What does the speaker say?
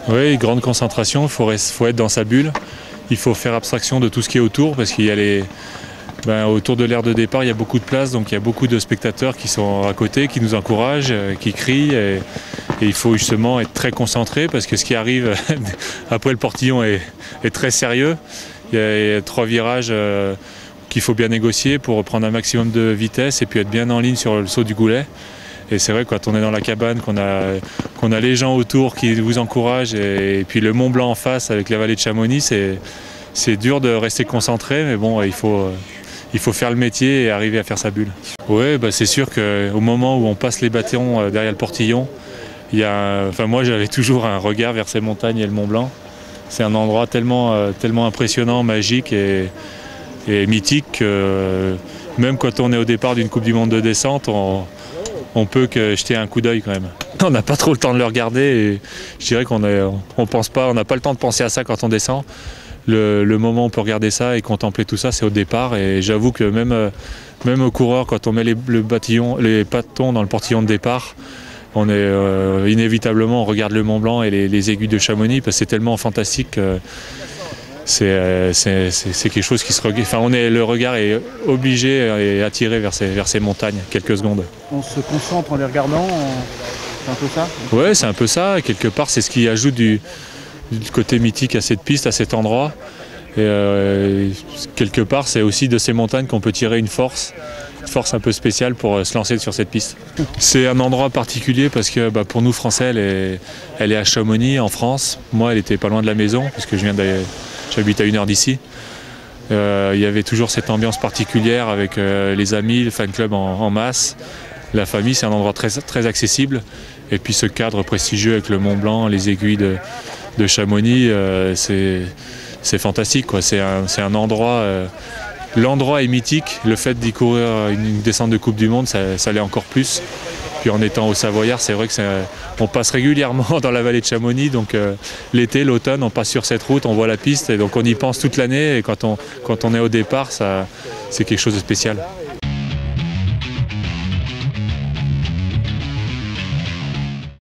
Oui, grande concentration, faut être dans sa bulle. Il faut faire abstraction de tout ce qui est autour parce qu'il y a autour de l'aire de départ, il y a beaucoup de place, donc il y a beaucoup de spectateurs qui sont à côté, qui nous encouragent, qui crient. Et il faut justement être très concentré parce que ce qui arrive après le portillon est très sérieux. Il y a 3 virages qu'il faut bien négocier pour prendre un maximum de vitesse et puis être bien en ligne sur le saut du goulet. Et c'est vrai, quand on est dans la cabane, qu'on a les gens autour qui vous encouragent et puis le Mont Blanc en face avec la vallée de Chamonix, c'est dur de rester concentré, mais bon, il faut faire le métier et arriver à faire sa bulle. Oui, c'est sûr qu'au moment où on passe les bâtons derrière le portillon, moi j'avais toujours un regard vers ces montagnes et le Mont Blanc. C'est un endroit tellement impressionnant, magique et mythique que même quand on est au départ d'une Coupe du Monde de descente, on peut que jeter un coup d'œil quand même. On n'a pas trop le temps de le regarder et je dirais qu'on n'a pas le temps de penser à ça quand on descend. Le moment où on peut regarder ça et contempler tout ça, c'est au départ. Et j'avoue que même aux coureurs, quand on met les bâtons dans le portillon de départ, on est inévitablement, on regarde le Mont Blanc et les aiguilles de Chamonix parce que c'est tellement fantastique. C'est quelque chose qui se regarde. Enfin, le regard est obligé et attiré vers ces montagnes quelques secondes. On se concentre en les regardant, c'est un peu ça? Ouais, c'est un peu ça. Et quelque part, c'est ce qui ajoute du côté mythique à cette piste, à cet endroit. Et quelque part, c'est aussi de ces montagnes qu'on peut tirer une force un peu spéciale pour se lancer sur cette piste. C'est un endroit particulier parce que pour nous Français, elle est à Chamonix en France. Moi, elle était pas loin de la maison parce que j'habite à 1 heure d'ici. Il y avait toujours cette ambiance particulière avec les amis, le fan club en masse. La famille, c'est un endroit très, très accessible. Et puis ce cadre prestigieux avec le Mont Blanc, les aiguilles de Chamonix, c'est fantastique, quoi. C'est un endroit... L'endroit est mythique. Le fait d'y courir une descente de Coupe du Monde, ça l'est encore plus. Puis en étant au Savoyard, c'est vrai qu'on passe régulièrement dans la vallée de Chamonix. Donc l'été, l'automne, on passe sur cette route, on voit la piste. Et donc on y pense toute l'année. Et quand on est au départ, c'est quelque chose de spécial.